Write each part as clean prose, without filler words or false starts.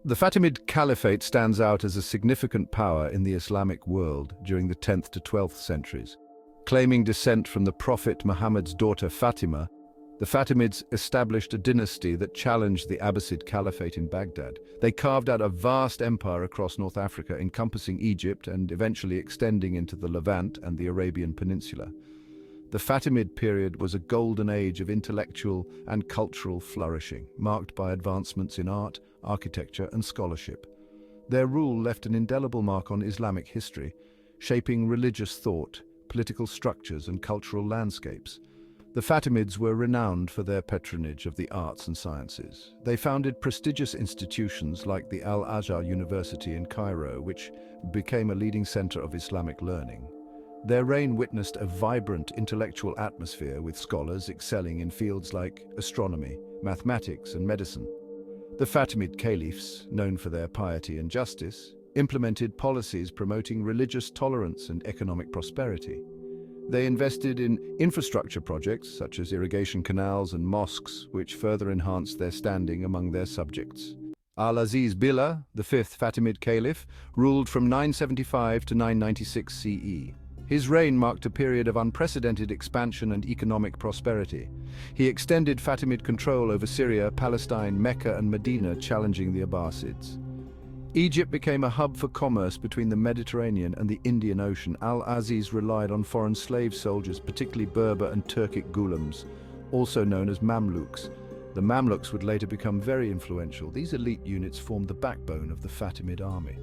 The Fatimid Caliphate stands out as a significant power in the Islamic world during the 10th to 12th centuries. Claiming descent from the Prophet Muhammad's daughter Fatima, the Fatimids established a dynasty that challenged the Abbasid Caliphate in Baghdad. They carved out a vast empire across North Africa, encompassing Egypt and eventually extending into the Levant and the Arabian Peninsula. The Fatimid period was a golden age of intellectual and cultural flourishing, marked by advancements in art, architecture, and scholarship. Their rule left an indelible mark on Islamic history, shaping religious thought, political structures, and cultural landscapes. The Fatimids were renowned for their patronage of the arts and sciences. They founded prestigious institutions like the Al-Azhar University in Cairo, which became a leading center of Islamic learning. Their reign witnessed a vibrant intellectual atmosphere, with scholars excelling in fields like astronomy, mathematics, and medicine. The Fatimid Caliphs, known for their piety and justice, implemented policies promoting religious tolerance and economic prosperity. They invested in infrastructure projects such as irrigation canals and mosques, which further enhanced their standing among their subjects. Al-Aziz Billah, the fifth Fatimid Caliph, ruled from 975 to 996 CE. His reign marked a period of unprecedented expansion and economic prosperity. He extended Fatimid control over Syria, Palestine, Mecca, and Medina, challenging the Abbasids. Egypt became a hub for commerce between the Mediterranean and the Indian Ocean. Al-Aziz relied on foreign slave soldiers, particularly Berber and Turkic ghulams, also known as Mamluks. The Mamluks would later become very influential. These elite units formed the backbone of the Fatimid army.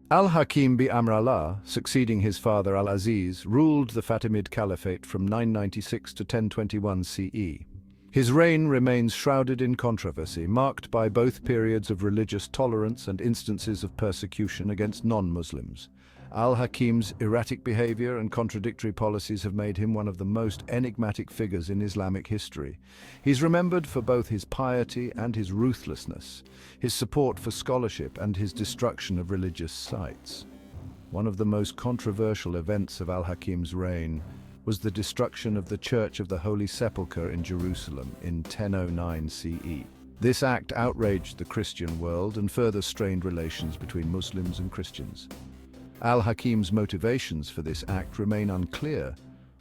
Al-Hakim bi-Amr Allah, succeeding his father Al-Aziz, ruled the Fatimid Caliphate from 996 to 1021 CE. His reign remains shrouded in controversy, marked by both periods of religious tolerance and instances of persecution against non-Muslims. Al-Hakim's erratic behavior and contradictory policies have made him one of the most enigmatic figures in Islamic history. He's remembered for both his piety and his ruthlessness, his support for scholarship and his destruction of religious sites. One of the most controversial events of Al-Hakim's reign was the destruction of the Church of the Holy Sepulchre in Jerusalem in 1009 CE. This act outraged the Christian world and further strained relations between Muslims and Christians. Al-Hakim's motivations for this act remain unclear,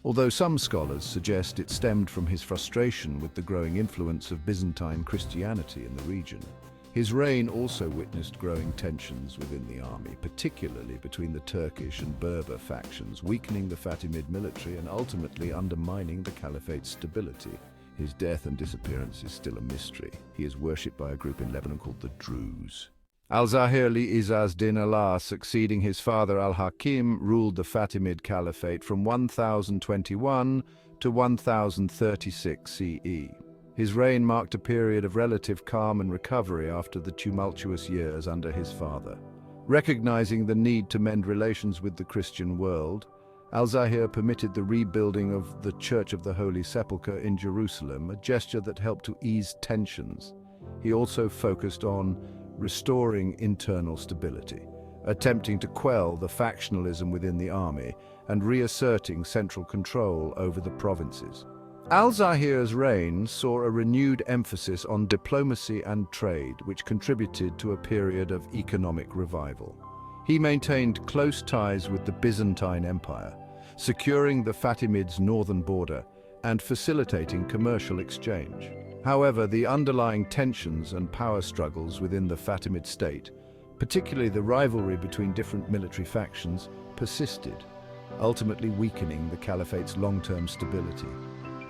although some scholars suggest it stemmed from his frustration with the growing influence of Byzantine Christianity in the region. His reign also witnessed growing tensions within the army, particularly between the Turkish and Berber factions, weakening the Fatimid military and ultimately undermining the caliphate's stability. His death and disappearance is still a mystery. He is worshipped by a group in Lebanon called the Druze. Al-Zahir li-Izaz din Allah, succeeding his father Al-Hakim, ruled the Fatimid Caliphate from 1021 to 1036 CE. His reign marked a period of relative calm and recovery after the tumultuous years under his father. Recognizing the need to mend relations with the Christian world, Al-Zahir permitted the rebuilding of the Church of the Holy Sepulchre in Jerusalem, a gesture that helped to ease tensions. He also focused on restoring internal stability, attempting to quell the factionalism within the army and reasserting central control over the provinces. Al-Zahir's reign saw a renewed emphasis on diplomacy and trade, which contributed to a period of economic revival. He maintained close ties with the Byzantine Empire, securing the Fatimids' northern border and facilitating commercial exchange. However, the underlying tensions and power struggles within the Fatimid state, particularly the rivalry between different military factions, persisted, ultimately weakening the caliphate's long-term stability.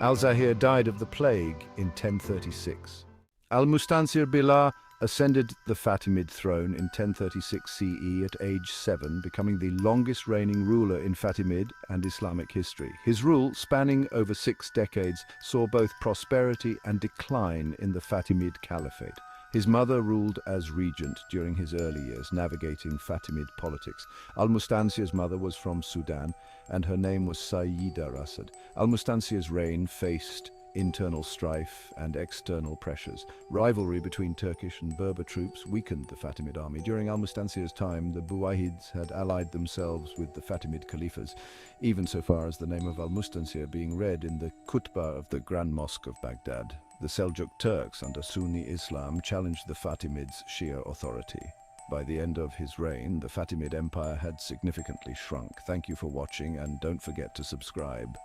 Al-Zahir died of the plague in 1036. Al-Mustansir Billah ascended the Fatimid throne in 1036 CE at age 7, becoming the longest reigning ruler in Fatimid and Islamic history. His rule, spanning over 6 decades, saw both prosperity and decline in the Fatimid Caliphate. His mother ruled as regent during his early years, navigating Fatimid politics. Al-Mustansir's mother was from Sudan, and her name was Sayyida Rasad. Al-Mustansir's reign faced internal strife and external pressures. Rivalry between Turkish and Berber troops weakened the Fatimid army. During Al-Mustansir's time, the Buwayhids had allied themselves with the Fatimid Khalifas, even so far as the name of Al-Mustansir being read in the khutbah of the Grand Mosque of Baghdad. The Seljuk Turks under Sunni Islam challenged the Fatimids' Shia authority. By the end of his reign, the Fatimid Empire had significantly shrunk. Thank you for watching, and don't forget to subscribe.